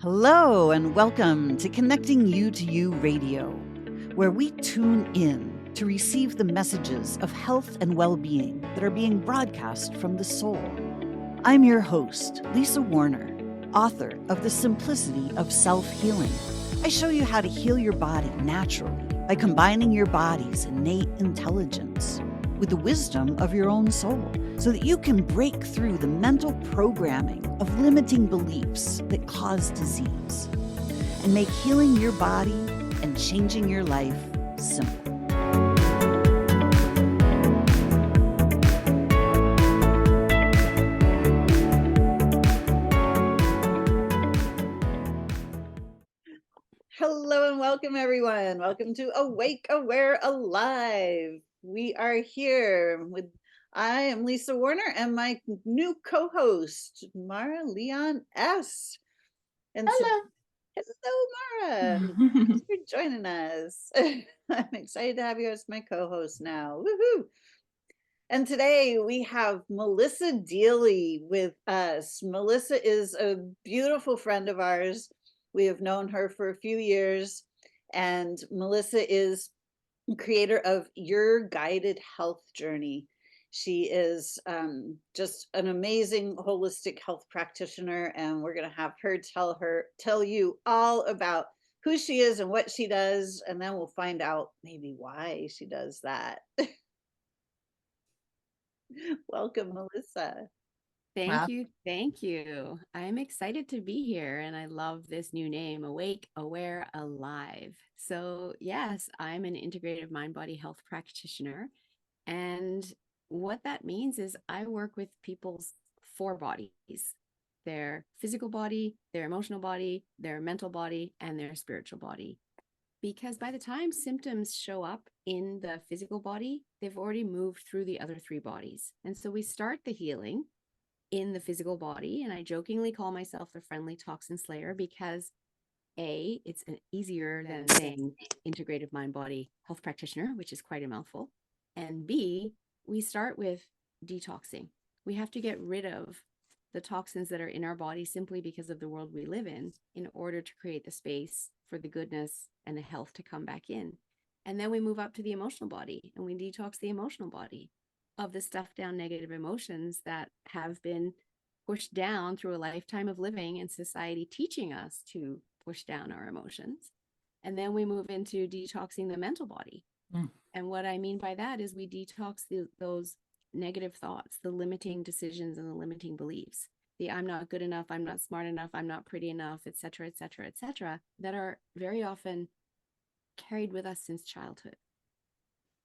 Hello, and welcome to Connecting You to You Radio, where we tune in to receive the messages of health and well being that are being broadcast from the soul. I'm your host, Lisa Warner, author of The Simplicity of Self-Healing. I show you how to heal your body naturally by combining your body's innate intelligence with the wisdom of your own soul, so that you can break through the mental programming of limiting beliefs that cause disease and make healing your body and changing your life simple. Hello and welcome, everyone. Welcome to Awake, Aware, Alive. We are here with, I am Lisa Warner and my new co-host, Mara Leon S. And Hello. hello, Mara. Thanks for joining us. I'm excited to have you as my co-host now. Woohoo! And today we have Melissa Deely with us. Melissa is a beautiful friend of ours. We have known her for a few years, and Melissa is creator of Your Guided Health Journey. She is just an amazing holistic health practitioner, and we're going to have her tell you all about who she is and what she does, and then we'll find out maybe why she does that. Welcome, Melissa. Thank you. Thank you. I'm excited to be here and I love this new name, Awake, Aware, Alive. So, yes, I'm an integrative mind body health practitioner. And what that means is I work with people's four bodies: their physical body, their emotional body, their mental body, and their spiritual body. Because by the time symptoms show up in the physical body, they've already moved through the other three bodies. And so we start the healing in the physical body. And I jokingly call myself the friendly toxin slayer because A, it's easier than saying integrative mind body health practitioner, which is quite a mouthful. And B, we start with detoxing. We have to get rid of the toxins that are in our body simply because of the world we live in order to create the space for the goodness and the health to come back in. And then we move up to the emotional body and we detox the emotional body of the stuffed down negative emotions that have been pushed down through a lifetime of living and society teaching us to push down our emotions. And then we move into detoxing the mental body. And what I mean by that is we detox those negative thoughts, the limiting decisions and the limiting beliefs, the I'm not good enough, I'm not smart enough, I'm not pretty enough, et cetera, that are very often carried with us since childhood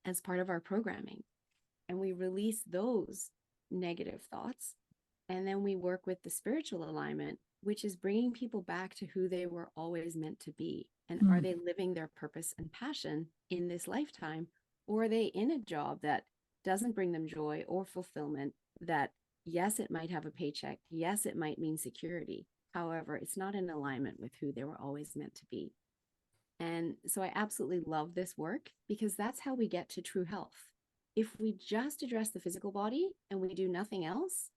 as part of our programming. And we release those negative thoughts. And then we work with the spiritual alignment, which is bringing people back to who they were always meant to be. And are they living their purpose and passion in this lifetime? Or are they in a job that doesn't bring them joy or fulfillment? That, yes, it might have a paycheck. Yes, it might mean security. However, it's not in alignment with who they were always meant to be. And so I absolutely love this work because that's how we get to true health. If we just address the physical body and we do nothing else,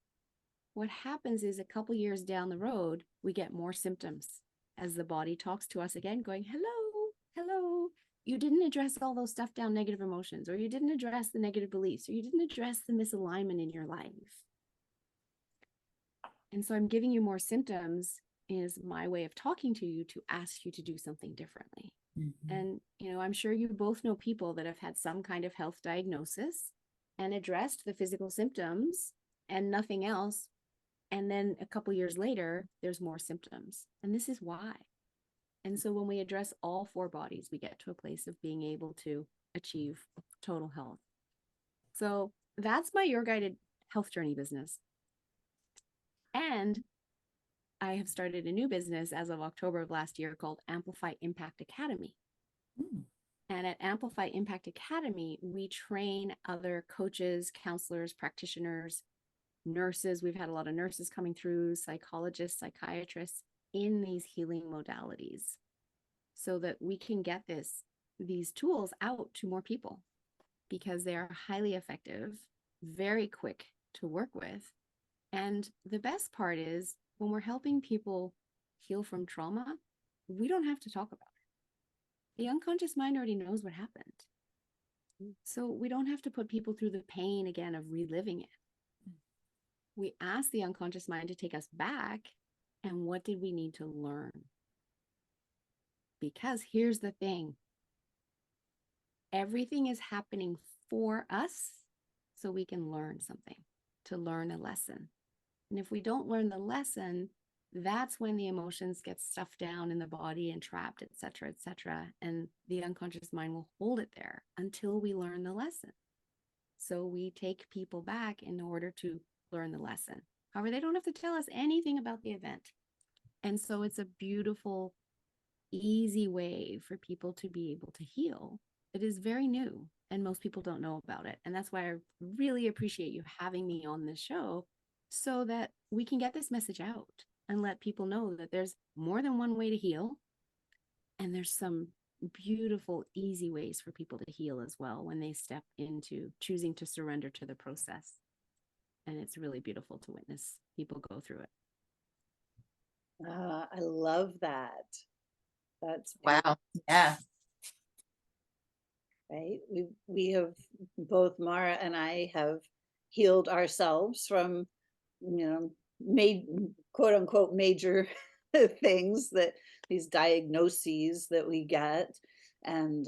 what happens is a couple years down the road, we get more symptoms as the body talks to us again, going, hello, hello. You didn't address all those stuffed down negative emotions, or you didn't address the negative beliefs, or you didn't address the misalignment in your life. And so I'm giving you more symptoms is my way of talking to you to ask you to do something differently. And, I'm sure you both know people that have had some kind of health diagnosis and addressed the physical symptoms and nothing else. And then a couple years later, there's more symptoms. And this is why. And so when we address all four bodies, we get to a place of being able to achieve total health. So that's my Your Guided Health Journey business. And I have started a new business as of October of last year called Amplify Impact Academy. And at Amplify Impact Academy, we train other coaches, counselors, practitioners, nurses. We've had a lot of nurses coming through, psychologists, psychiatrists in these healing modalities so that we can get these tools out to more people because they are highly effective, very quick to work with. And the best part is when we're helping people heal from trauma, we don't have to talk about it. The unconscious mind already knows what happened. So we don't have to put people through the pain again of reliving it. We ask the unconscious mind to take us back. And what did we need to learn? Because here's the thing. Everything is happening for us so we can learn something, to learn a lesson. And if we don't learn the lesson, that's when the emotions get stuffed down in the body and trapped, et cetera, et cetera. And the unconscious mind will hold it there until we learn the lesson. So we take people back in order to learn the lesson. However, they don't have to tell us anything about the event. And so it's a beautiful, easy way for people to be able to heal. It is very new and most people don't know about it. And that's why I really appreciate you having me on this show so that we can get this message out and let people know that there's more than one way to heal. And there's some beautiful, easy ways for people to heal as well when they step into choosing to surrender to the process. And it's really beautiful to witness people go through it. I love that. That's wow. Yeah. right. We have both Mara and I have healed ourselves from, made quote unquote major things, that these diagnoses that we get. And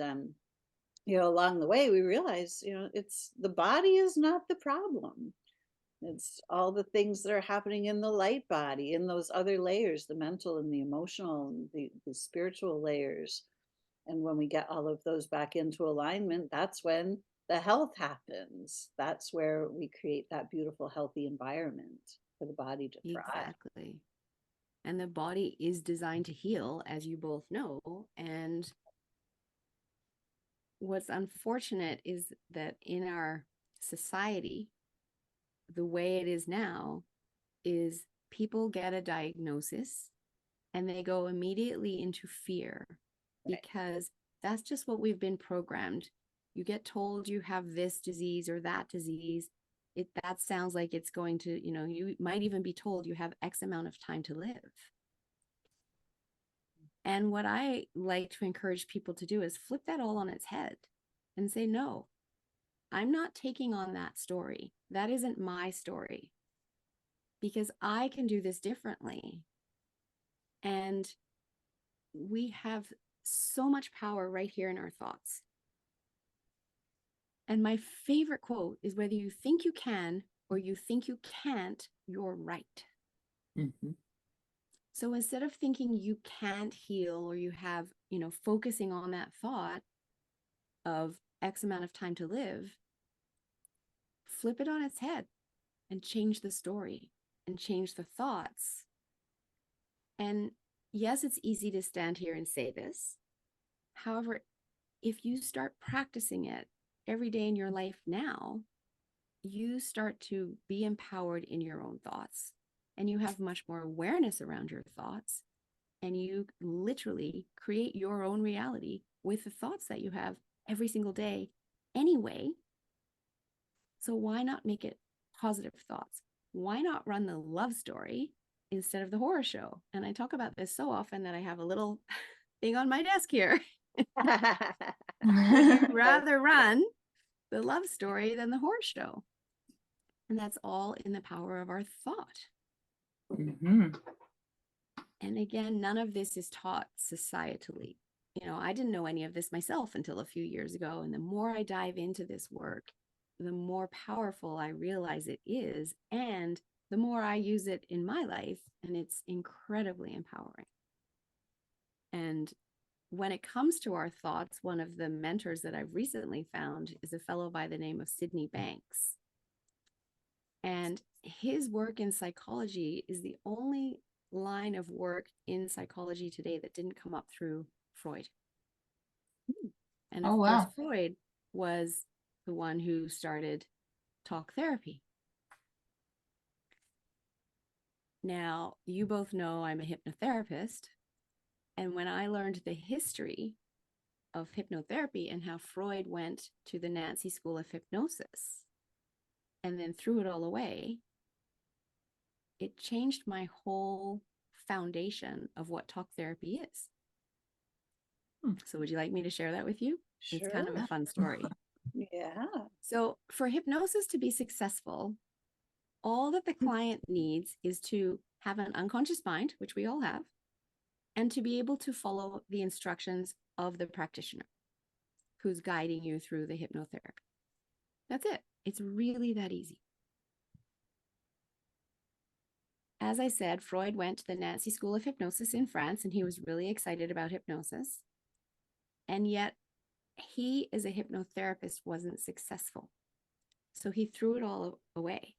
along the way we realize, it's the body is not the problem. It's all the things that are happening in the light body, in those other layers, the mental and the emotional and the spiritual layers. And when we get all of those back into alignment, that's when the health happens. That's where we create that beautiful, healthy environment for the body to thrive. Exactly. And the body is designed to heal, as you both know. And what's unfortunate is that in our society, the way it is now is people get a diagnosis and they go immediately into fear because that's just what we've been programmed. You get told you have this disease or that disease. That sounds like it's going to, you might even be told you have X amount of time to live. And what I like to encourage people to do is flip that all on its head and say, no, I'm not taking on that story. That isn't my story because I can do this differently. And we have so much power right here in our thoughts. And my favorite quote is, whether you think you can or you think you can't, you're right. Mm-hmm. So instead of thinking you can't heal or you have, focusing on that thought of X amount of time to live, flip it on its head and change the story and change the thoughts. And yes, it's easy to stand here and say this. However, if you start practicing it every day in your life now, you start to be empowered in your own thoughts and you have much more awareness around your thoughts. And you literally create your own reality with the thoughts that you have every single day anyway. So why not make it positive thoughts? Why not run the love story instead of the horror show? And I talk about this so often that I have a little thing on my desk here. Would you rather run the love story than the horror show? And that's all in the power of our thought. Mm-hmm. And again, none of this is taught societally. I didn't know any of this myself until a few years ago. And the more I dive into this work, the more powerful I realize it is. And the more I use it in my life, and it's incredibly empowering. And when it comes to our thoughts, one of the mentors that I've recently found is a fellow by the name of Sydney Banks. And his work in psychology is the only line of work in psychology today that didn't come up through Freud. And of course, Freud was the one who started talk therapy. Now, you both know I'm a hypnotherapist. And when I learned the history of hypnotherapy and how Freud went to the Nazi School of Hypnosis and then threw it all away, it changed my whole foundation of what talk therapy is. Hmm. So would you like me to share that with you? It's kind of a Sure. fun story. Yeah. So for hypnosis to be successful, all that the client needs is to have an unconscious mind, which we all have, and to be able to follow the instructions of the practitioner who's guiding you through the hypnotherapy. That's it. It's really that easy. As I said, Freud went to the Nancy School of Hypnosis in France, and he was really excited about hypnosis. And yet, he, as a hypnotherapist, wasn't successful. So he threw it all away.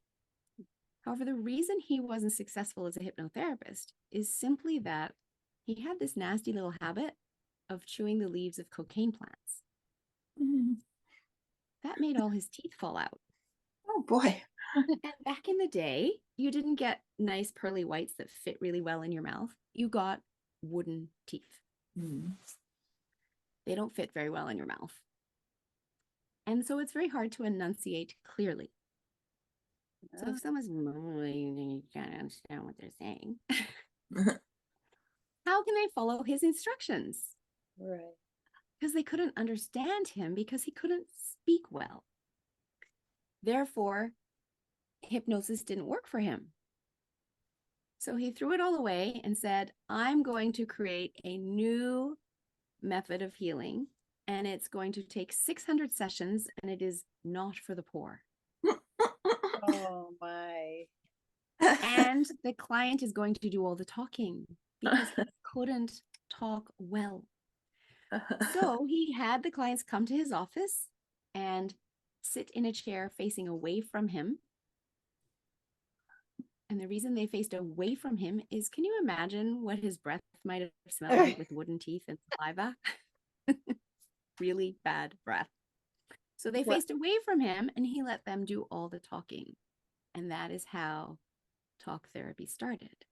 However, the reason he wasn't successful as a hypnotherapist is simply that he had this nasty little habit of chewing the leaves of cocaine plants. That made all his teeth fall out. Oh boy. And back in the day, you didn't get nice pearly whites that fit really well in your mouth. You got wooden teeth. They don't fit very well in your mouth. And so it's very hard to enunciate clearly. So if someone's mumbling, you can't understand what they're saying. How can they follow his instructions? Right. Because they couldn't understand him because he couldn't speak well. Therefore, hypnosis didn't work for him. So he threw it all away and said, I'm going to create a new method of healing, and it's going to take 600 sessions, and it is not for the poor. Oh my. And the client is going to do all the talking because he couldn't talk well. So he had the clients come to his office and sit in a chair facing away from him. And the reason they faced away from him is, can you imagine what his breath might have smelled like with wooden teeth and saliva? Really bad breath. So they faced away from him and he let them do all the talking. And that is how talk therapy started.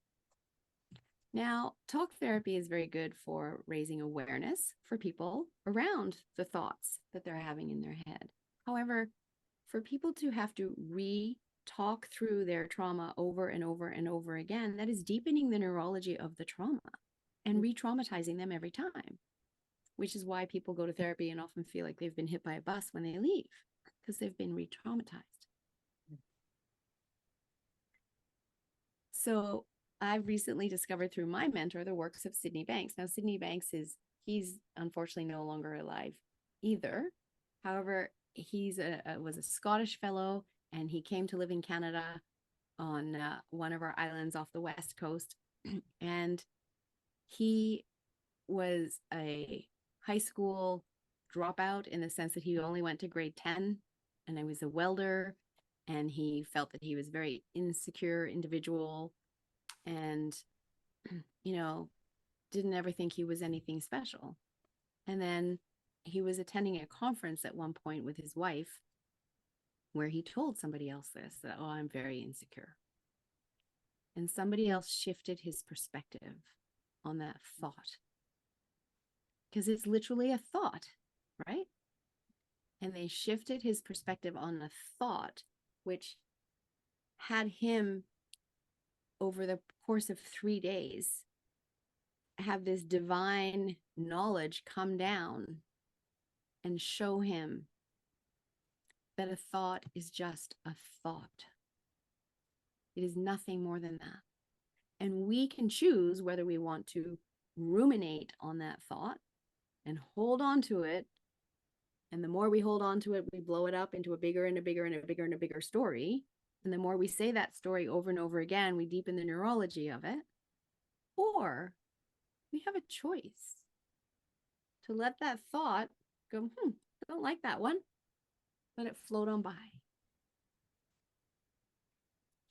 Now, talk therapy is very good for raising awareness for people around the thoughts that they're having in their head. However, for people to have to talk through their trauma over and over and over again, that is deepening the neurology of the trauma and re-traumatizing them every time, which is why people go to therapy and often feel like they've been hit by a bus when they leave, because they've been re-traumatized. So I've recently discovered through my mentor the works of Sydney Banks. Now, Sydney Banks he's unfortunately no longer alive either. However, he's was a Scottish fellow, and he came to live in Canada on one of our islands off the west coast. And he was a high school dropout in the sense that he only went to grade 10, and I was a welder, and he felt that he was a very insecure individual and, didn't ever think he was anything special. And then he was attending a conference at one point with his wife where he told somebody else that, oh, I'm very insecure. And somebody else shifted his perspective on that thought. Because it's literally a thought, right? And they shifted his perspective on a thought, which had him, over the course of 3 days, have this divine knowledge come down and show him that a thought is just a thought. It is nothing more than that. And we can choose whether we want to ruminate on that thought and hold on to it. And the more we hold on to it, we blow it up into a bigger and a bigger and a bigger and a bigger story. And the more we say that story over and over again, we deepen the neurology of it. Or we have a choice to let that thought go, I don't like that one. Let it float on by.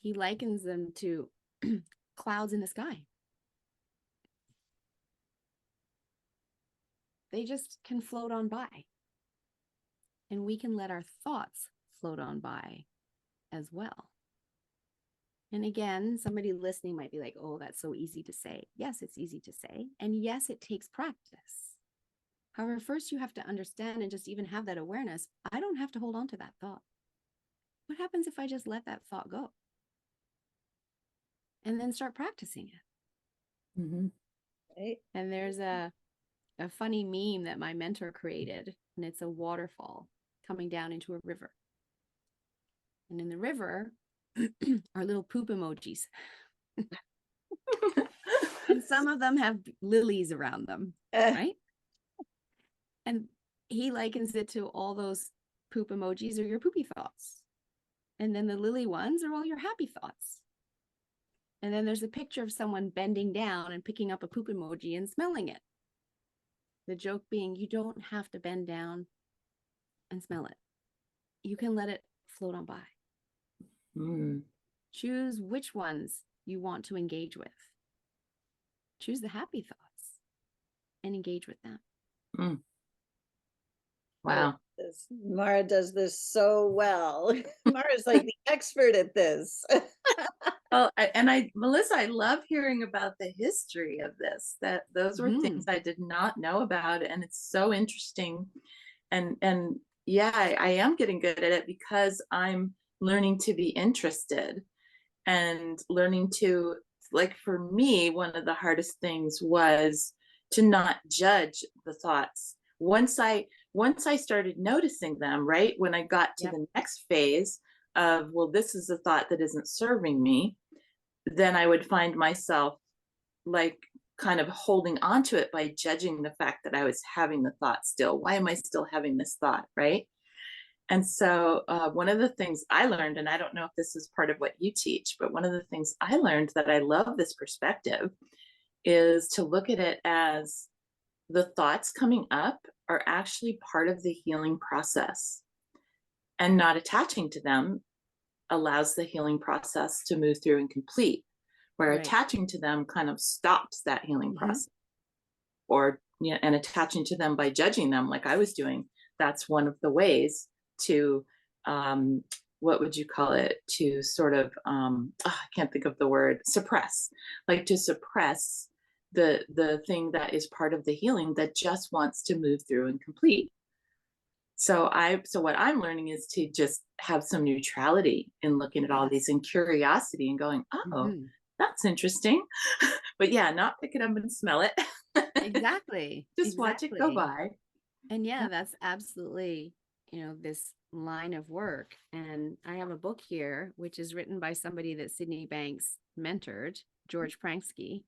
He likens them to clouds in the sky. They just can float on by. And we can let our thoughts float on by as well. And again, somebody listening might be like, oh, that's so easy to say. Yes, it's easy to say. And yes, it takes practice. However, first you have to understand and just even have that awareness. I don't have to hold on to that thought. What happens if I just let that thought go? And then start practicing it? Mhm. right? And there's a funny meme that my mentor created, and it's a waterfall coming down into a river. And in the river are little poop emojis. And some of them have lilies around them, right? And he likens it to all those poop emojis are your poopy thoughts. And then the lily ones are all your happy thoughts. And then there's a picture of someone bending down and picking up a poop emoji and smelling it. The joke being, you don't have to bend down and smell it. You can let it float on by. Mm. Choose which ones you want to engage with. Choose the happy thoughts and engage with them. Mm. Wow. Maura does this so well. Maura's like the expert at this. Well, Melissa, I love hearing about the history of this. That those were things I did not know about, and it's so interesting. And yeah, I am getting good at it because I'm learning to be interested and learning to, like, for me, one of the hardest things was to not judge the thoughts. Once I started noticing them, right, when I got to the next phase of, well, this is a thought that isn't serving me, then I would find myself like kind of holding on to it by judging the fact that I was having the thought still. Why am I still having this thought, right? And so one of the things I learned, and I don't know if this is part of what you teach, but one of the things I learned that I love this perspective is to look at it as the thoughts coming up are actually part of the healing process, and not attaching to them allows the healing process to move through and complete, where attaching to them kind of stops that healing process. Or, yeah, and attaching to them by judging them like I was doing, that's one of the ways to what would you call it, to sort of I can't think of the word, suppress, like to suppress the thing that is part of the healing that just wants to move through and complete. So what I'm learning is to just have some neutrality in looking at all these, and curiosity, and going, oh, that's interesting. But yeah, not pick it up and smell it. Exactly. Just watch it go by. And yeah, that's absolutely, this line of work. And I have a book here, which is written by somebody that Sydney Banks mentored, George Pransky,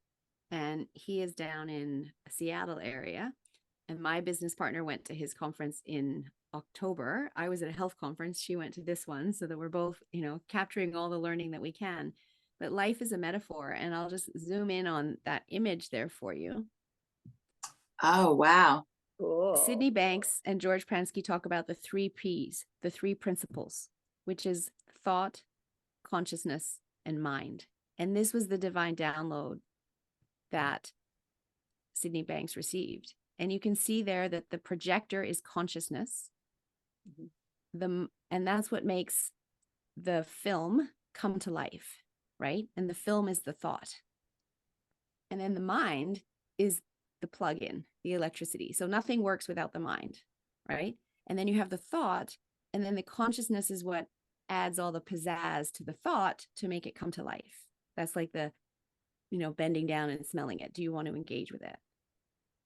and he is down in Seattle area. And my business partner went to his conference in October. I was at a health conference. She went to this one, so that we're both, capturing all the learning that we can. But life is a metaphor. And I'll just zoom in on that image there for you. Oh, wow. Cool. Sydney Banks and George Pransky talk about the 3 Ps, the 3 principles, which is thought, consciousness, and mind. And this was the divine download that Sydney Banks received. And you can see there that the projector is consciousness. And that's what makes the film come to life, right? And the film is the thought. And then the mind is the plug-in, the electricity. So nothing works without the mind, right? And then you have the thought, and then the consciousness is what adds all the pizzazz to the thought to make it come to life. That's like the, bending down and smelling it. Do you want to engage with it?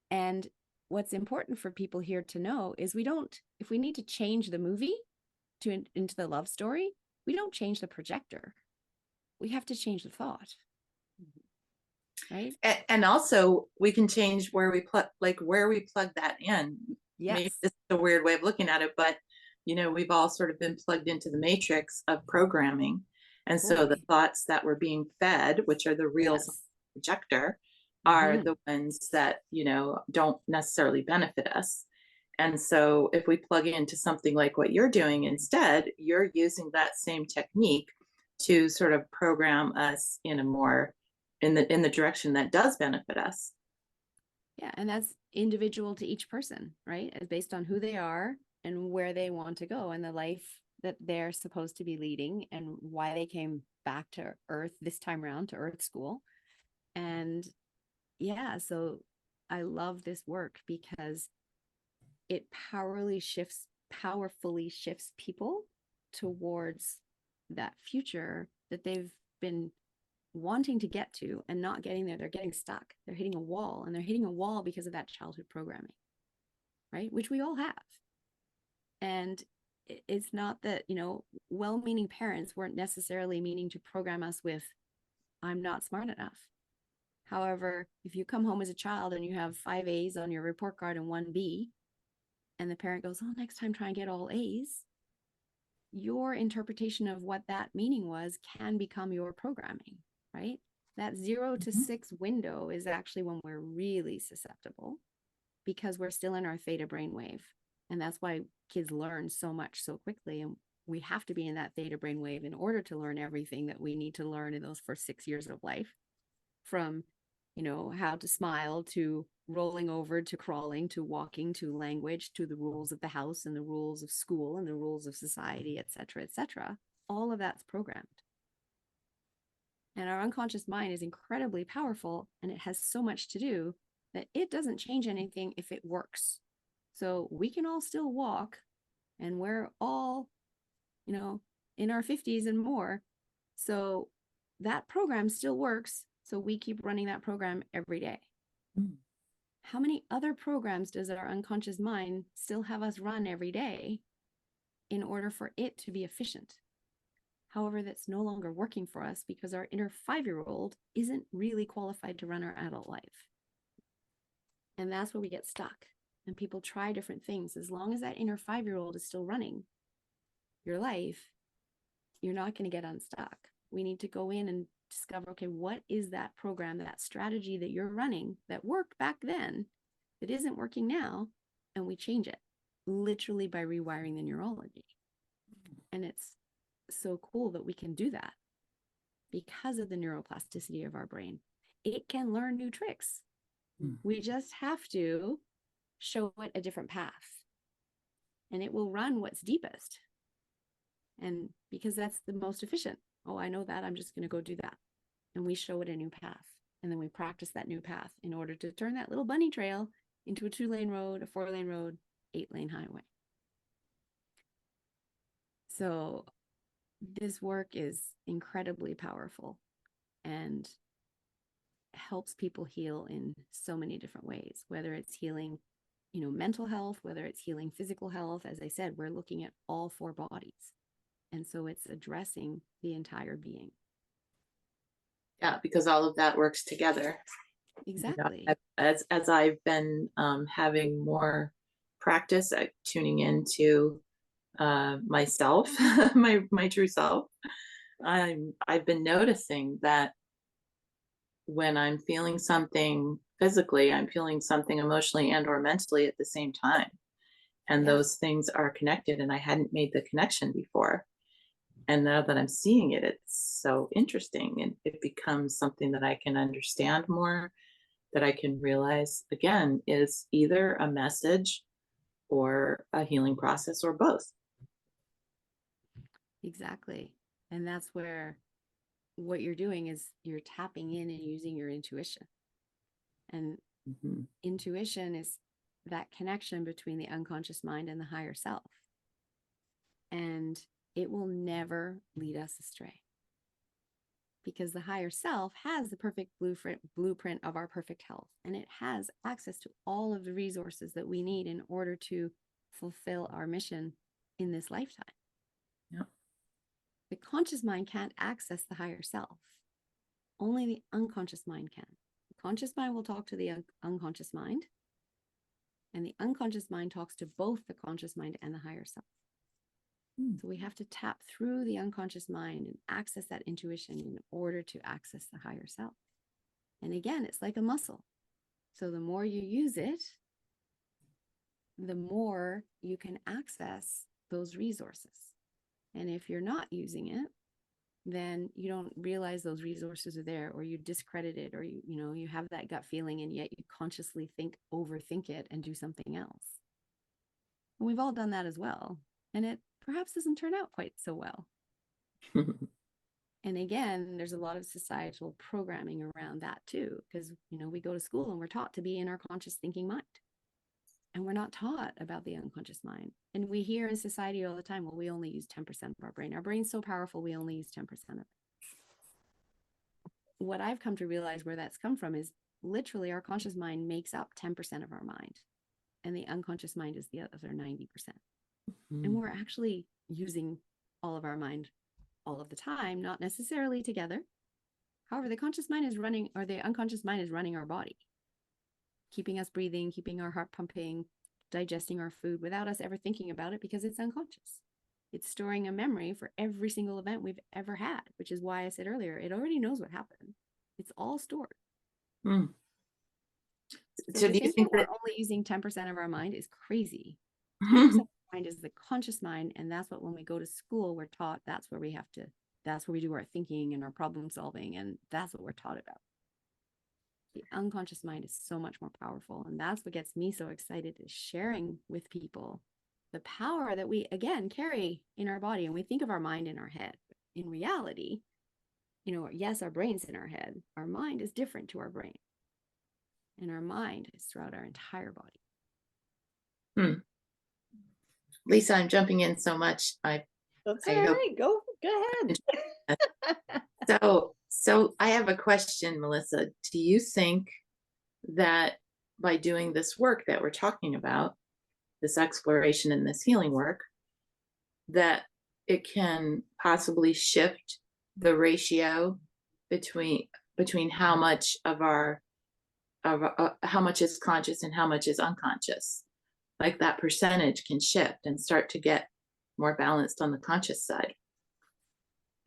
And what's important for people here to know is if we need to change the movie into the love story, we don't change the projector. We have to change the thought. Right. And also we can change where we plug that in. Yes. Maybe this is a weird way of looking at it, but we've all sort of been plugged into the matrix of programming. And so the thoughts that we're being fed, which are the reals of the projector, are the ones that, don't necessarily benefit us. And so if we plug into something like what you're doing instead, you're using that same technique to sort of program us in a more in the direction that does benefit us. Yeah, and that's individual to each person, right? Based on who they are and where they want to go and the life that they're supposed to be leading and why they came back to Earth this time around, to Earth School. And yeah, so I love this work because it powerfully shifts people towards that future that they've been wanting to get to and not getting there. They're getting stuck. They're hitting a wall, and they're hitting a wall because of that childhood programming, right? Which we all have. And it's not that, well-meaning parents weren't necessarily meaning to program us with, I'm not smart enough. However, if you come home as a child and you have 5 A's on your report card and 1 B, and the parent goes, oh, next time try and get all A's, your interpretation of what that meaning was can become your programming, right? That 0 to 6 window is actually when we're really susceptible, because we're still in our theta brainwave. And that's why kids learn so much so quickly. And we have to be in that theta brainwave in order to learn everything that we need to learn in those first 6 years of life, from how to smile, to rolling over, to crawling, to walking, to language, to the rules of the house and the rules of school and the rules of society, etc., etc. All of that's programmed. And our unconscious mind is incredibly powerful, and it has so much to do that it doesn't change anything if it works. So we can all still walk, and we're all, in our 50s and more. So that program still works. So we keep running that program every day. How many other programs does our unconscious mind still have us run every day in order for it to be efficient? However, that's no longer working for us because our inner 5-year-old isn't really qualified to run our adult life. And that's where we get stuck. And people try different things. As long as that inner 5-year-old is still running your life, you're not going to get unstuck. We need to go in and discover, okay, what is that program, that strategy that you're running that worked back then that isn't working now? And we change it literally by rewiring the neurology. And it's so cool that we can do that because of the neuroplasticity of our brain. It can learn new tricks. We just have to show it a different path, and it will run what's deepest. And because that's the most efficient. Oh, I know that. I'm just going to go do that. And we show it a new path. And then we practice that new path in order to turn that little bunny trail into a 2-lane road, a 4-lane road, 8-lane highway. So this work is incredibly powerful and helps people heal in so many different ways, whether it's healing, mental health, whether it's healing physical health. As I said, we're looking at all 4 bodies. And so it's addressing the entire being. Yeah, because all of that works together. Exactly. As I've been having more practice at tuning into myself, my true self, I've been noticing that when I'm feeling something physically, I'm feeling something emotionally and or mentally at the same time. And those things are connected, and I hadn't made the connection before. And now that I'm seeing it, it's so interesting, and it becomes something that I can understand more, that I can realize, again, is either a message or a healing process or both. Exactly. And that's where what you're doing is you're tapping in and using your intuition. And intuition is that connection between the unconscious mind and the higher self. And it will never lead us astray, because the higher self has the perfect blueprint of our perfect health, and it has access to all of the resources that we need in order to fulfill our mission in this lifetime. Yep. The conscious mind can't access the higher self. Only the unconscious mind can. The conscious mind will talk to the unconscious mind, and the unconscious mind talks to both the conscious mind and the higher self. So we have to tap through the unconscious mind and access that intuition in order to access the higher self. And again, it's like a muscle. So the more you use it, the more you can access those resources. And if you're not using it, then you don't realize those resources are there, or you discredit it, or you have that gut feeling, and yet you consciously overthink it and do something else. And we've all done that as well. And it perhaps doesn't turn out quite so well. And again, there's a lot of societal programming around that too, because, we go to school and we're taught to be in our conscious thinking mind. And we're not taught about the unconscious mind. And we hear in society all the time, well, we only use 10% of our brain. Our brain's so powerful, we only use 10% of it. what I've come to realize where that's come from is literally our conscious mind makes up 10% of our mind, and the unconscious mind is the other 90%. And we're actually using all of our mind all of the time, not necessarily together. However, the conscious mind is running, or the unconscious mind is running our body, keeping us breathing, keeping our heart pumping, digesting our food without us ever thinking about it, because it's unconscious. It's storing a memory for every single event we've ever had, which is why I said earlier, it already knows what happened. It's all stored. Mm. So do to you think think that that we're only using 10% of our mind is crazy. 10% of our mind is the conscious mind. And that's what, when we go to school, we're taught that's where that's where we do our thinking and our problem solving. And that's what we're taught about. The unconscious mind is so much more powerful. And that's what gets me so excited, is sharing with people the power that we, again, carry in our body. And we think of our mind in our head. In reality, yes, our brain's in our head. Our mind is different to our brain. And our mind is throughout our entire body. Lisa, I'm jumping in so much. That's all I hope. right. Go ahead. So I have a question, Melissa. Do you think that by doing this work that we're talking about, this exploration and this healing work, that it can possibly shift the ratio between how much of how much is conscious and how much is unconscious? Like that percentage can shift and start to get more balanced on the conscious side.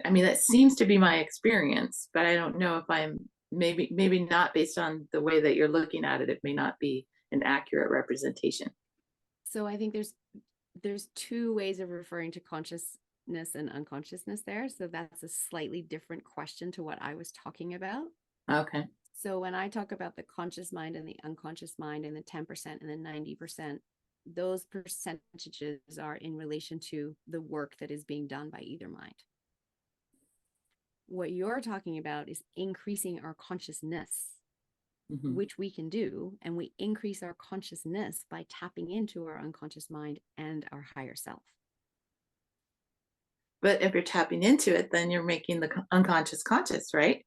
I mean, that seems to be my experience, but I don't know if I'm maybe not, based on the way that you're looking at it. It may not be an accurate representation. So I think there's two ways of referring to consciousness and unconsciousness there. So that's a slightly different question to what I was talking about. Okay. So when I talk about the conscious mind and the unconscious mind and the 10% and the 90%, those percentages are in relation to the work that is being done by either mind. What you're talking about is increasing our consciousness, which we can do. And we increase our consciousness by tapping into our unconscious mind and our higher self. But if you're tapping into it, then you're making the unconscious conscious, right?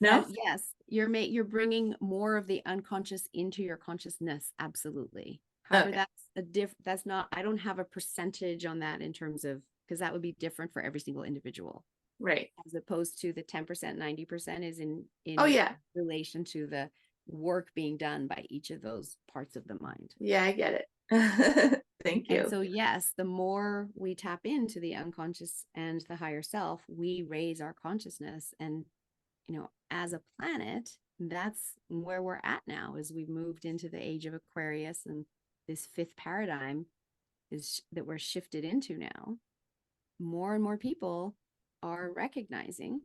No? Yes, you're bringing more of the unconscious into your consciousness. Absolutely. However, Okay. That's not, I don't have a percentage on that in terms of, because that would be different for every single individual. Right. As opposed to the 10%, 90% is in relation to the work being done by each of those parts of the mind. Yeah, I get it. Thank you. And so, yes, the more we tap into the unconscious and the higher self, we raise our consciousness. And, as a planet, that's where we're at now, as we've moved into the age of Aquarius, and this fifth paradigm is that we're shifted into now. More and more people are recognizing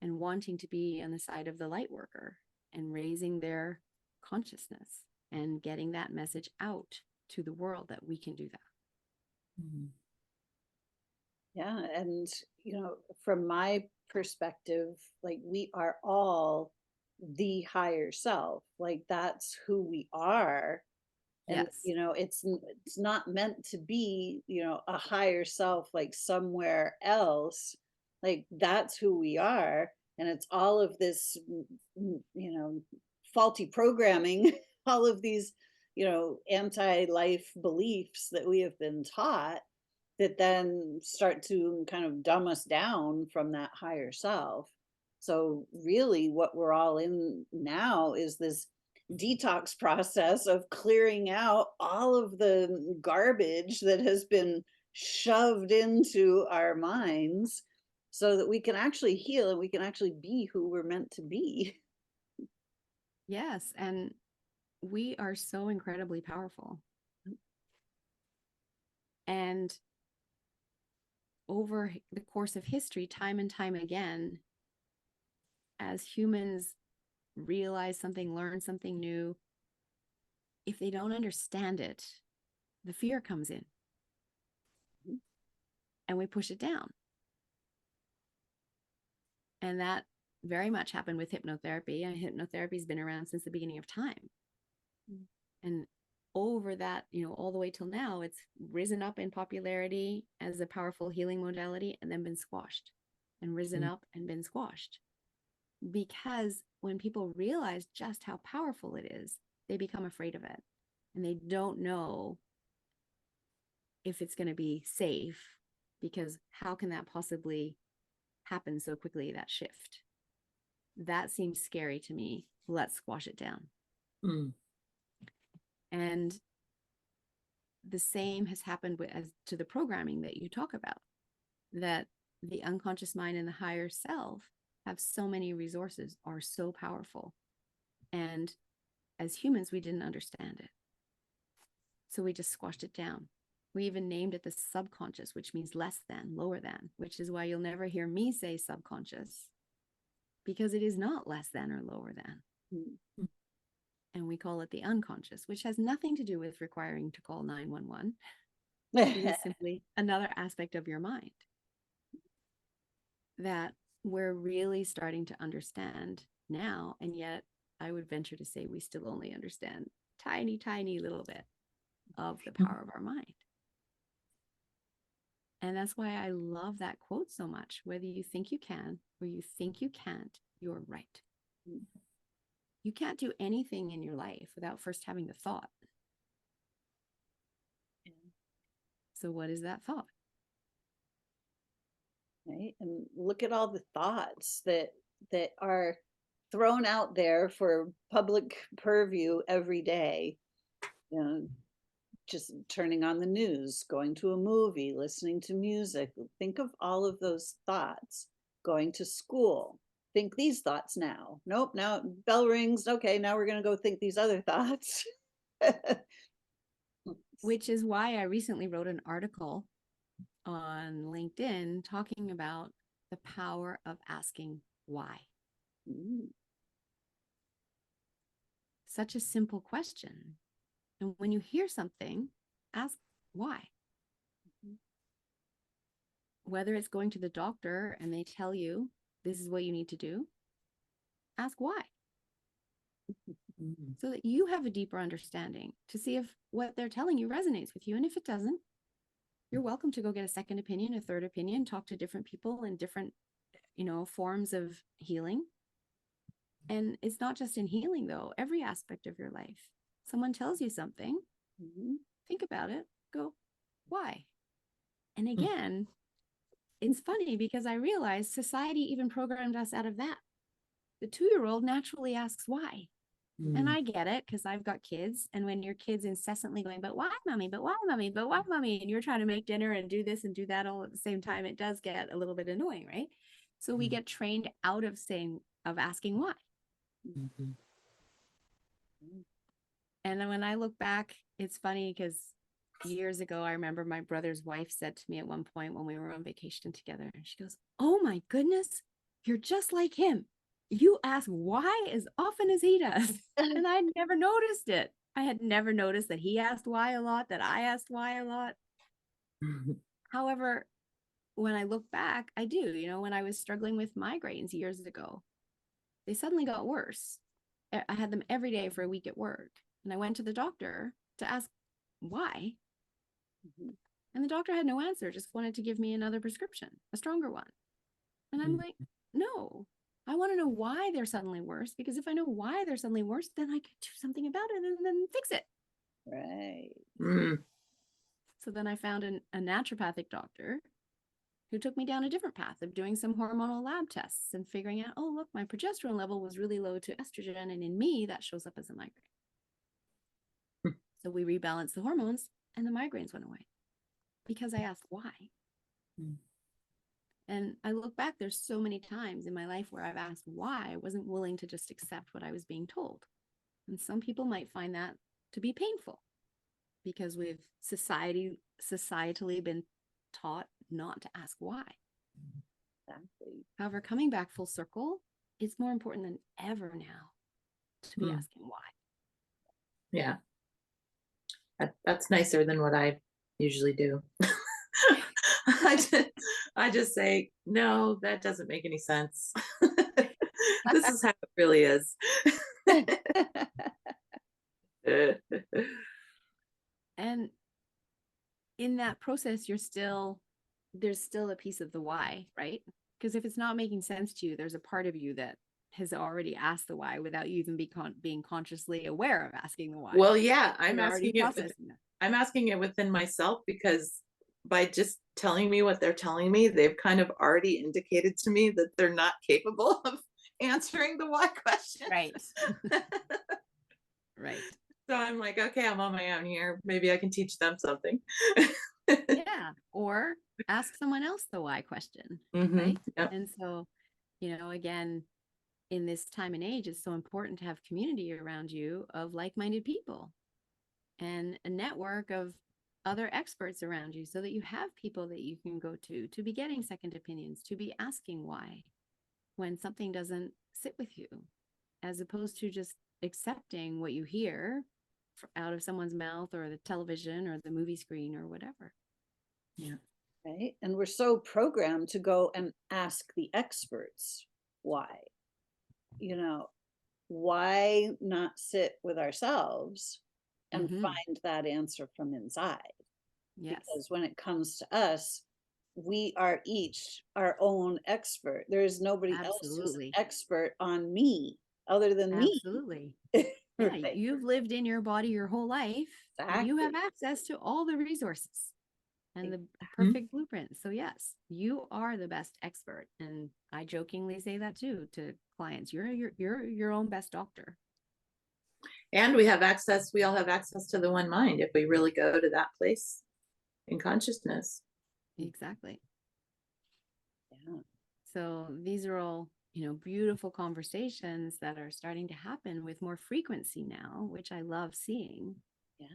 and wanting to be on the side of the light worker and raising their consciousness and getting that message out to the world that we can do that. Yeah. And, from my perspective, like, we are all the higher self. Like, that's who we are. And, Yes. it's not meant to be, a higher self, like somewhere else. Like, that's who we are. And it's all of this, faulty programming, all of these, anti-life beliefs that we have been taught, that then start to kind of dumb us down from that higher self. So really what we're all in now is this detox process of clearing out all of the garbage that has been shoved into our minds, so that we can actually heal and we can actually be who we're meant to be. Yes. And we are so incredibly powerful. And over the course of history, time and time again, as humans realize something, learn something new, if they don't understand it, the fear comes in and we push it down. And that very much happened with hypnotherapy. And hypnotherapy has been around since the beginning of time. And over that, all the way till now, it's risen up in popularity as a powerful healing modality and then been squashed and risen up and been squashed. Because when people realize just how powerful it is, they become afraid of it and they don't know if it's going to be safe, because how can that possibly happen so quickly, that shift? That seems scary to me. Let's squash it down. And the same has happened as to the programming that you talk about, that the unconscious mind and the higher self have so many resources, are so powerful. And as humans, we didn't understand it. So we just squashed it down. We even named it the subconscious, which means less than, lower than, which is why you'll never hear me say subconscious, because it is not less than or lower than. And we call it the unconscious, which has nothing to do with requiring to call 911. It is simply another aspect of your mind that we're really starting to understand now. And yet I would venture to say we still only understand tiny, tiny little bit of the power of our mind. And that's why I love that quote so much. Whether you think you can or you think you can't, you're right. You can't do anything in your life without first having the thought. So what is that thought? Right. And look at all the thoughts that are thrown out there for public purview every day. Just turning on the news, going to a movie, listening to music. Think of all of those thoughts. Going to school. Think these thoughts now. Nope, now bell rings. Okay, now we're going to go think these other thoughts. Which is why I recently wrote an article on LinkedIn talking about the power of asking why. Such a simple question. And when you hear something, ask why. Whether it's going to the doctor and they tell you this is what you need to do, ask why. So that you have a deeper understanding to see if what they're telling you resonates with you. And if it doesn't, you're welcome to go get a second opinion, a third opinion, talk to different people in different, forms of healing. And it's not just in healing, though, every aspect of your life. Someone tells you something, think about it, go, why? And again, it's funny because I realized society even programmed us out of that. The 2-year-old naturally asks why. And I get it, because I've got kids. And when your kid's incessantly going, but why, mommy? But why, mommy? But why, mommy? And you're trying to make dinner and do this and do that all at the same time, it does get a little bit annoying, right? So we get trained out of asking why. And then when I look back, it's funny because years ago, I remember my brother's wife said to me at one point when we were on vacation together, and she goes, "Oh my goodness, you're just like him. You ask why as often as he does." And I'd never noticed it. I had never noticed that he asked why a lot, that I asked why a lot. However, when I look back, I do. When I was struggling with migraines years ago, they suddenly got worse. I had them every day for a week at work. And I went to the doctor to ask why. And the doctor had no answer, just wanted to give me another prescription, a stronger one. And I'm like, no, I want to know why they're suddenly worse, because if I know why they're suddenly worse, then I could do something about it and then fix it. Right. So then I found a naturopathic doctor who took me down a different path of doing some hormonal lab tests and figuring out, oh, look, my progesterone level was really low to estrogen. And in me, that shows up as a migraine. So we rebalanced the hormones and the migraines went away because I asked why. And I look back, there's so many times in my life where I've asked why. I wasn't willing to just accept what I was being told. And some people might find that to be painful because we've societally been taught not to ask why. Exactly. However, coming back full circle, it's more important than ever now to be asking why. Yeah. That's nicer than what I usually do. I just say, no, that doesn't make any sense. This is how it really is. in that process, there's still a piece of the why, right? Because if it's not making sense to you, there's a part of you that has already asked the why without you even being consciously aware of asking the why. Well, yeah, You're already processing that. I'm asking it within myself, because by just telling me what they're telling me, they've kind of already indicated to me that they're not capable of answering the why question. Right. Right. So I'm like, okay, I'm on my own here. Maybe I can teach them something. Yeah. Or ask someone else the why question. Right. Yep. And so, again, in this time and age, it's so important to have community around you of like-minded people and a network of other experts around you, so that you have people that you can go to be getting second opinions, to be asking why when something doesn't sit with you, as opposed to just accepting what you hear out of someone's mouth or the television or the movie screen or whatever. Yeah. Right. And we're so programmed to go and ask the experts why. Why not sit with ourselves and find that answer from inside? Yes. Because when it comes to us, we are each our own expert. There is nobody else who's an expert on me other than me. Absolutely. Yeah, Right. you've lived in your body your whole life. Exactly. You have access to all the resources and the perfect blueprint. So yes, you are the best expert. And I jokingly say that too to clients. You're your own best doctor. And we all have access to the one mind if we really go to that place in consciousness. Exactly. Yeah. So these are all, beautiful conversations that are starting to happen with more frequency now, which I love seeing. Yeah.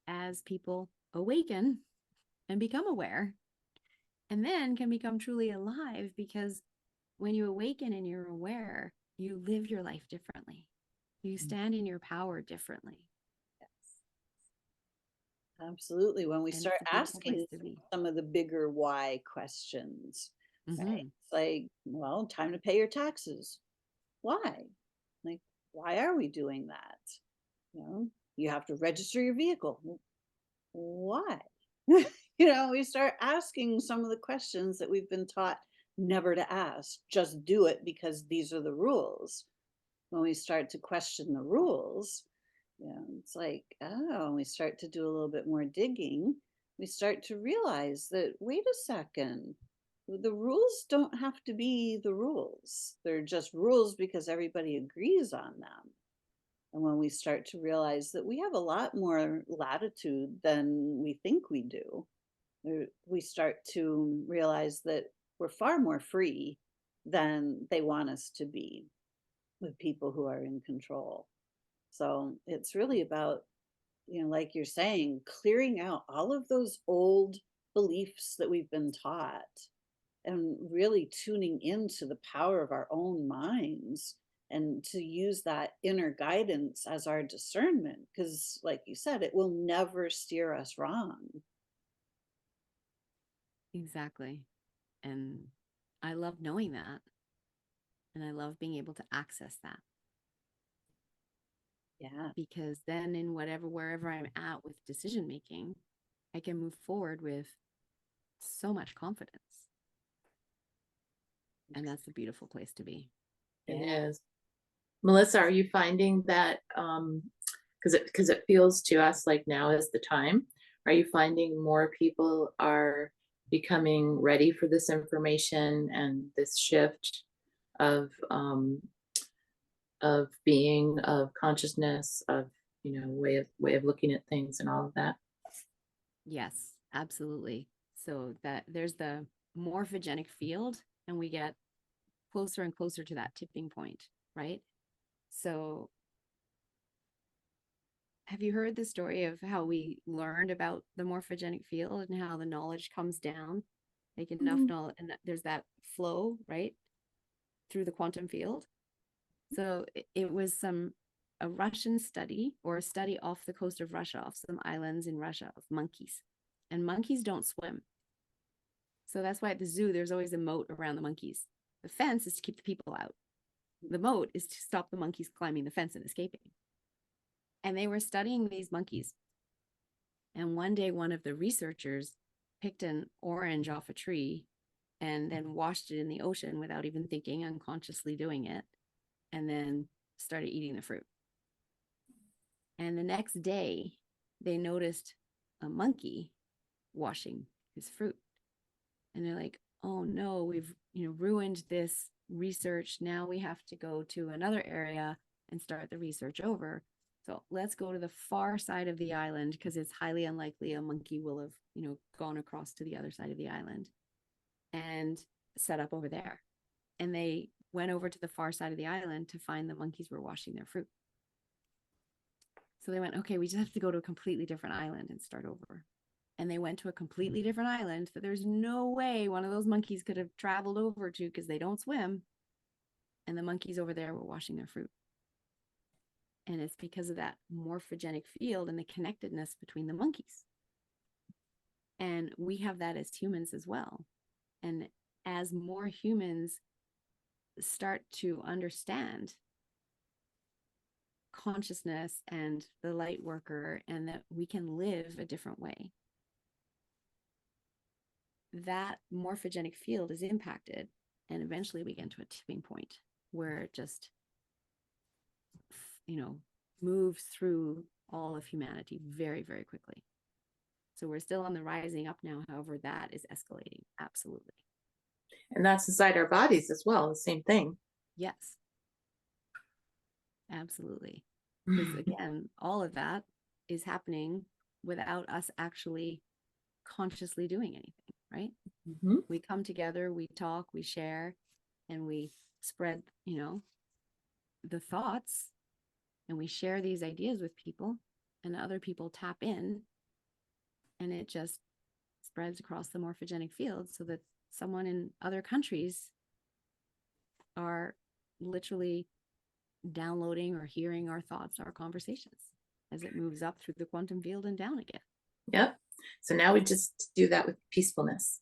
As people awaken and become aware, and then can become truly alive, because when you awaken and you're aware, you live your life differently. You stand in your power differently. Absolutely. When we And start it's a beautiful place asking to be. some of the bigger why questions, right? Mhm. It's like, well, time to pay your taxes. Why? Like, why are we doing that? You have to register your vehicle. Why? We start asking some of the questions that we've been taught never to ask. Just do it because these are the rules. When we start to question the rules, it's like, oh, we start to do a little bit more digging. We start to realize that, wait a second, the rules don't have to be the rules. They're just rules because everybody agrees on them. And when we start to realize that we have a lot more latitude than we think we do, we start to realize that we're far more free than they want us to be with people who are in control. So it's really about, like you're saying, clearing out all of those old beliefs that we've been taught and really tuning into the power of our own minds and to use that inner guidance as our discernment. Because, like you said, it will never steer us wrong. Exactly. And I love knowing that. And I love being able to access that. Yeah. Because then in wherever I'm at with decision making, I can move forward with so much confidence. And that's a beautiful place to be. It is. Melissa, are you finding that, because it feels to us like now is the time, are you finding more people are becoming ready for this information and this shift of being, of consciousness, of way of looking at things and all of that? Yes, absolutely. So that there's the morphogenic field, and we get closer and closer to that tipping point, right? So have you heard the story of how we learned about the morphogenic field and how the knowledge comes down, like enough knowledge, and there's that flow, right, through the quantum field? So it was a Russian study, or a study off the coast of Russia, off some islands in Russia, of monkeys. And monkeys don't swim. So that's why at the zoo, there's always a moat around the monkeys. The fence is to keep the people out. The moat is to stop the monkeys climbing the fence and escaping. And they were studying these monkeys. And one day, one of the researchers picked an orange off a tree and then washed it in the ocean without even thinking, unconsciously doing it, and then started eating the fruit. And the next day, they noticed a monkey washing his fruit. And they're like, oh no, we've ruined this research. Now we have to go to another area and start the research over. So let's go to the far side of the island, because it's highly unlikely a monkey will have, gone across to the other side of the island, and set up over there. And they went over to the far side of the island to find the monkeys were washing their fruit. So they went, okay, we just have to go to a completely different island and start over. And they went to a completely different island that there's no way one of those monkeys could have traveled over to, because they don't swim. And the monkeys over there were washing their fruit. And it's because of that morphogenic field and the connectedness between the monkeys. And we have that as humans as well. And as more humans start to understand consciousness and the light worker, and that we can live a different way, that morphogenic field is impacted, and eventually we get to a tipping point where it just moves through all of humanity very, very quickly. So we're still on the rising up now. However, that is escalating. Absolutely. And that's inside our bodies as well. The same thing. Yes. Absolutely. Because again, all of that is happening without us actually consciously doing anything, right? Mm-hmm. We come together, we talk, we share, and we spread, the thoughts, and we share these ideas with people, and other people tap in, and it just spreads across the morphogenic field, so that someone in other countries are literally downloading or hearing our thoughts, our conversations, as it moves up through the quantum field and down again. Yep. So now we just do that with peacefulness.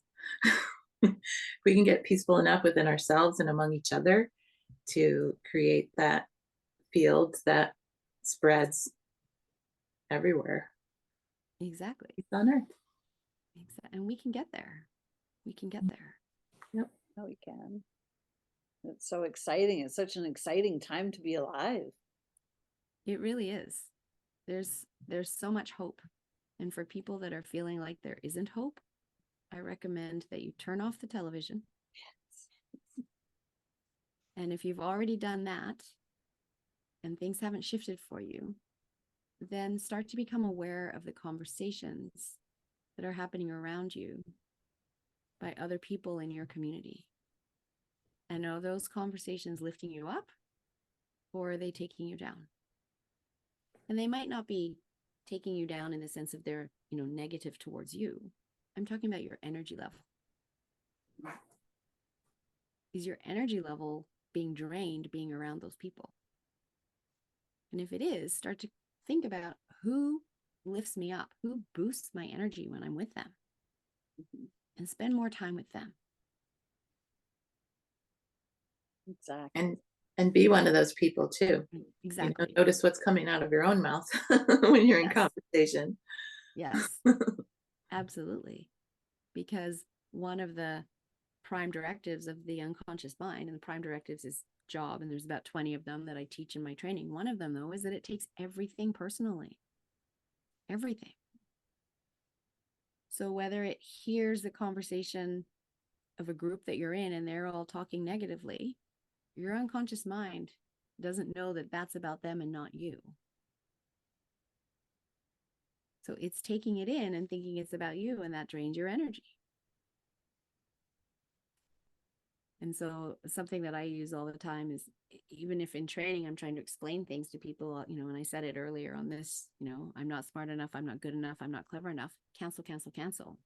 We can get peaceful enough within ourselves and among each other to create that field that spreads everywhere. Exactly. It's on Earth. And we can get there. We can get there. Yep. Oh, we can. It's so exciting. It's such an exciting time to be alive. It really is. There's so much hope. And for people that are feeling like there isn't hope, I recommend that you turn off the television. Yes. And if you've already done that and things haven't shifted for you, then start to become aware of the conversations that are happening around you by other people in your community. And are those conversations lifting you up, or are they taking you down? And they might not be taking you down in the sense of they're, negative towards you. I'm talking about your energy level. Is your energy level being drained being around those people? And if it is, start to think about who lifts me up, who boosts my energy when I'm with them, and spend more time with them. Exactly. And be one of those people too. Exactly. Notice what's coming out of your own mouth when you're in conversation. Yes, absolutely. Because one of the prime directives of the unconscious mind, and the prime directives is job, and there's about 20 of them that I teach in my training. One of them, though, is that it takes everything personally. Everything. So whether it hears the conversation of a group that you're in and they're all talking negatively, your unconscious mind doesn't know that that's about them and not you. So it's taking it in and thinking it's about you, and that drains your energy. And so something that I use all the time is, even if in training I'm trying to explain things to people, and I said it earlier on this, I'm not smart enough, I'm not good enough, I'm not clever enough, cancel, cancel, cancel.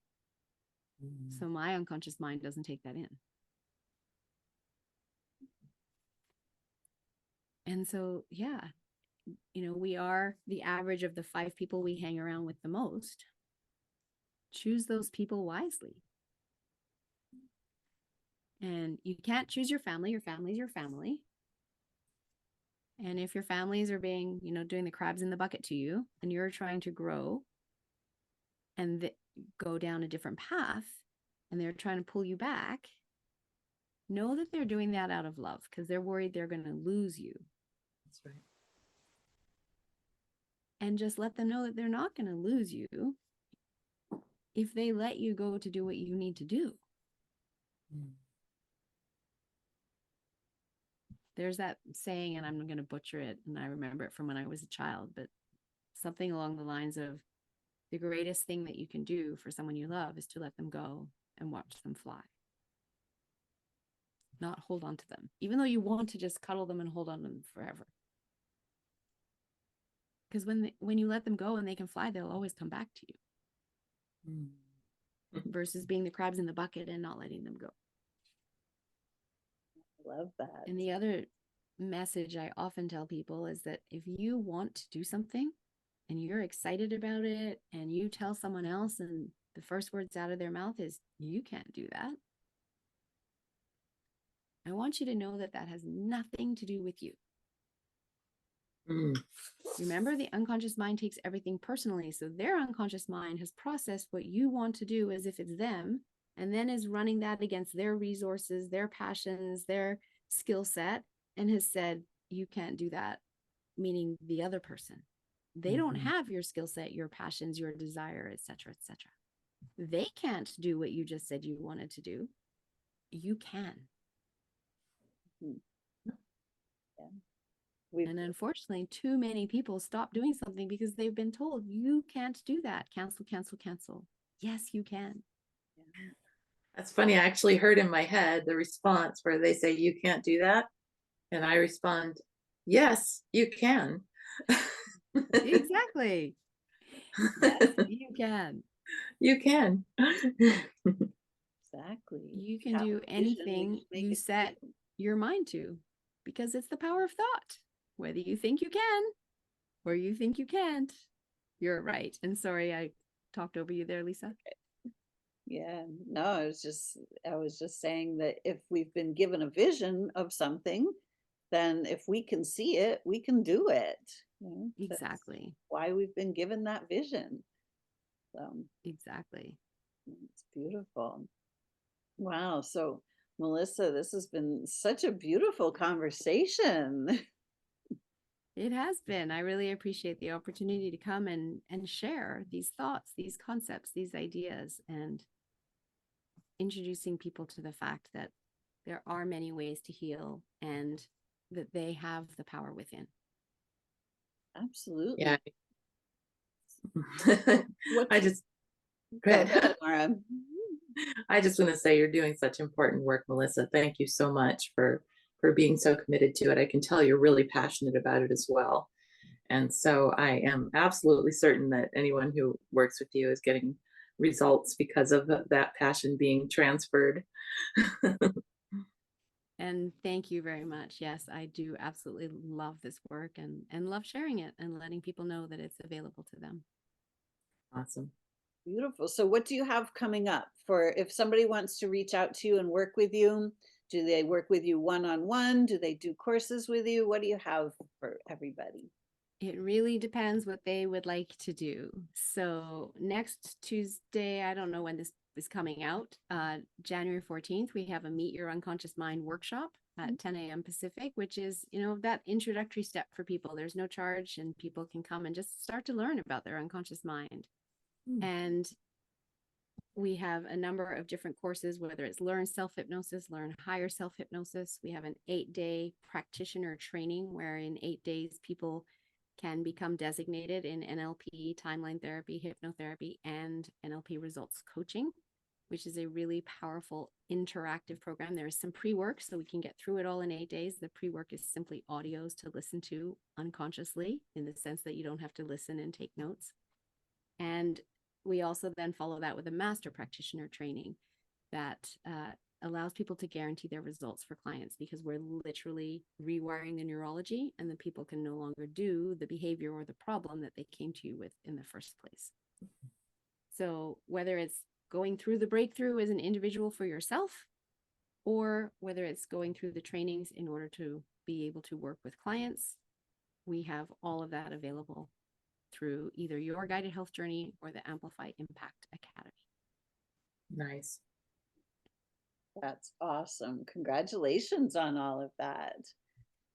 So my unconscious mind doesn't take that in. And so, yeah, we are the average of the 5 people we hang around with the most. Choose those people wisely. And you can't choose your family. Your family's your family. And if your families are being, doing the crabs in the bucket to you, and you're trying to grow, and go down a different path and they're trying to pull you back, know that they're doing that out of love because they're worried they're going to lose you. That's right. And just let them know that they're not going to lose you if they let you go to do what you need to do. There's that saying, and I'm going to butcher it, and I remember it from when I was a child, but something along the lines of, the greatest thing that you can do for someone you love is to let them go and watch them fly. Not hold on to them, even though you want to just cuddle them and hold on to them forever. Because when you let them go and they can fly, they'll always come back to you. Versus being the crabs in the bucket and not letting them go. I love that. And the other message I often tell people is that if you want to do something and you're excited about it and you tell someone else and the first words out of their mouth is, you can't do that, I want you to know that that has nothing to do with you. Remember, the unconscious mind takes everything personally. So their unconscious mind has processed what you want to do as if it's them, and then is running that against their resources, their passions, their skill set, and has said, you can't do that, meaning the other person. They don't have your skill set, your passions, your desire, etc., etc. They can't do what you just said you wanted to do. You can. Yeah. And unfortunately, too many people stop doing something because they've been told, you can't do that. Cancel, cancel, cancel. Yes, you can. Yeah. That's funny. I actually heard in my head the response where they say, you can't do that. And I respond, yes, you can. Exactly. Yes, you can. You can. Exactly. You can do anything you set your mind to, because it's the power of thought. Whether you think you can or you think you can't, you're right. And sorry, I talked over you there, Lisa. Yeah, no, I was just saying that if we've been given a vision of something, then if we can see it, we can do it. You know, Exactly. why we've been given that vision. Exactly. It's beautiful. Wow. So, Melissa, this has been such a beautiful conversation. It has been. I really appreciate the opportunity to come and share these thoughts, these concepts, these ideas, and introducing people to the fact that there are many ways to heal and that they have the power within. Absolutely. Yeah. I just go ahead, Maura. I just want to say you're doing such important work, Melissa. Thank you so much for being so committed to it. I can tell you're really passionate about it as well. And so I am absolutely certain that anyone who works with you is getting results because of that passion being transferred. And thank you very much. Yes, I do absolutely love this work and love sharing it and letting people know that it's available to them. Awesome. Beautiful. So what do you have coming up for if somebody wants to reach out to you and work with you? Do they work with you one-on-one? Do they do courses with you? What do you have for everybody? It really depends what they would like to do. So next Tuesday, I don't know when this is coming out, January 14th, we have a Meet Your Unconscious Mind workshop at 10 a.m. Pacific, which is, that introductory step for people. There's no charge and people can come and just start to learn about their unconscious mind. And we have a number of different courses, whether it's learn self-hypnosis, learn higher self-hypnosis. We have an 8-day practitioner training where in 8 days people can become designated in NLP, timeline therapy, hypnotherapy, and NLP results coaching, which is a really powerful interactive program. There is some pre-work, so we can get through it all in 8 days. The pre-work is simply audios to listen to unconsciously, in the sense that you don't have to listen and take notes. And we also then follow that with a master practitioner training that allows people to guarantee their results for clients, because we're literally rewiring the neurology and the people can no longer do the behavior or the problem that they came to you with in the first place. So whether it's going through the breakthrough as an individual for yourself, or whether it's going through the trainings in order to be able to work with clients, we have all of that available through either your guided health journey or the Amplify Impact Academy. Nice. That's awesome. Congratulations on all of that.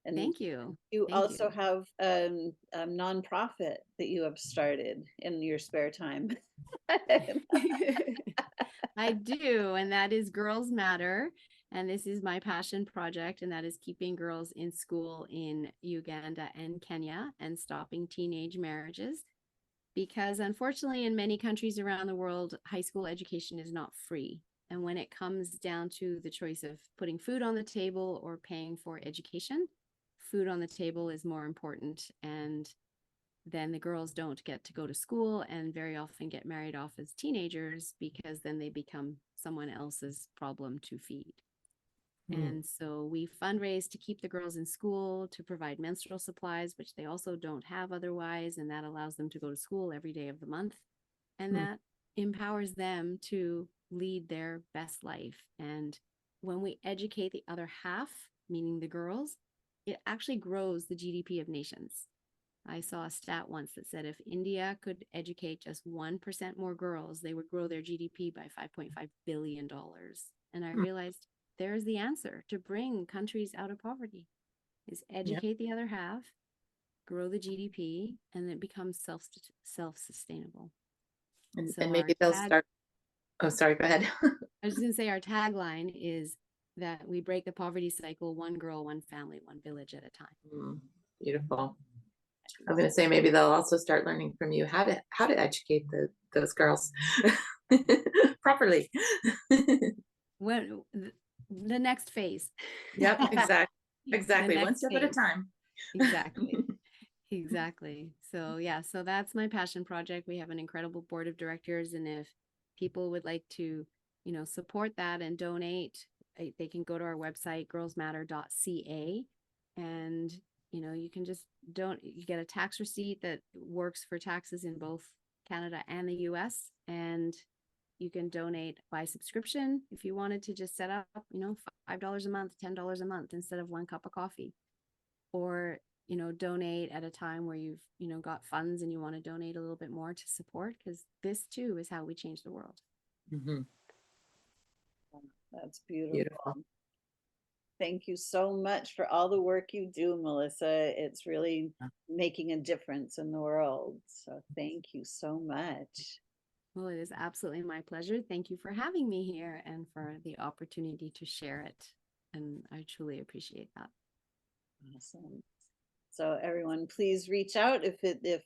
And Thank you. you Thank also you. have a nonprofit that you have started in your spare time. I do, and that is Girls Matter. And this is my passion project, and that is keeping girls in school in Uganda and Kenya and stopping teenage marriages. Because unfortunately, in many countries around the world, high school education is not free. And when it comes down to the choice of putting food on the table or paying for education, food on the table is more important. And then the girls don't get to go to school and very often get married off as teenagers, because then they become someone else's problem to feed. And so we fundraise to keep the girls in school, to provide menstrual supplies, which they also don't have otherwise. And that allows them to go to school every day of the month. And that empowers them to lead their best life. And when we educate the other half, meaning the girls, it actually grows the GDP of nations. I saw a stat once that said if India could educate just 1% more girls, they would grow their GDP by $5.5 billion. And I realized there's the answer to bring countries out of poverty, is educate the other half, grow the GDP, and it becomes self-sustainable. And maybe they'll start. Oh, sorry, go ahead. I was going to say our tagline is that we break the poverty cycle, one girl, one family, one village at a time. Beautiful. I'm going to say maybe they'll also start learning from you how to educate those girls properly. When the next phase. Yep, exactly. One step at a time. Exactly. So yeah, so that's my passion project. We have an incredible board of directors, and if people would like to, support that and donate, they can go to our website, girlsmatter.ca, and you can just you get a tax receipt that works for taxes in both Canada and the US, and you can donate by subscription if you wanted to just set up, $5 a month, $10 a month instead of one cup of coffee, or donate at a time where you've got funds and you want to donate a little bit more to support, because this too is how we change the world. That's beautiful. Thank you so much for all the work you do, Melissa. It's really making a difference in the world. So thank you so much. Well, it is absolutely my pleasure. Thank you for having me here and for the opportunity to share it. And I truly appreciate that. Awesome. So everyone, please reach out if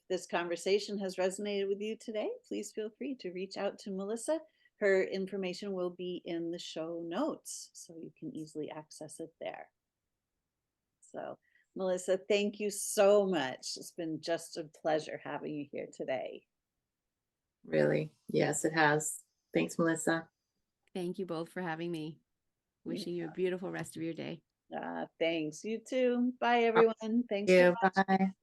this conversation has resonated with you today. Please feel free to reach out to Melissa. Her information will be in the show notes, so you can easily access it there. So, Melissa, thank you so much. It's been just a pleasure having you here today. Really? Yes, it has. Thanks, Melissa. Thank you both for having me. Wishing you a beautiful rest of your day. Thanks. You too. Bye, everyone. Thanks. Bye.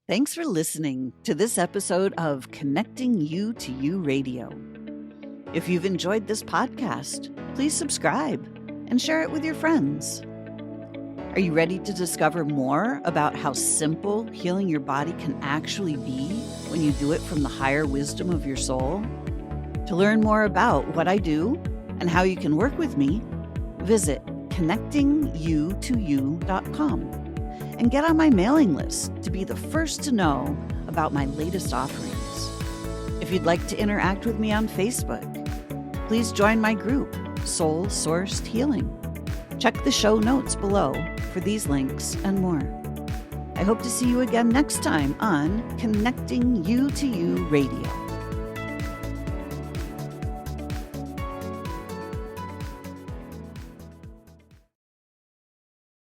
Thanks for listening to this episode of Connecting You to You Radio. If you've enjoyed this podcast, please subscribe and share it with your friends. Are you ready to discover more about how simple healing your body can actually be when you do it from the higher wisdom of your soul? To learn more about what I do and how you can work with me, visit connectingyoutoyou.com and get on my mailing list to be the first to know about my latest offerings. If you'd like to interact with me on Facebook, please join my group, Soul Sourced Healing. Check the show notes below for these links and more. I hope to see you again next time on Connecting You to You Radio.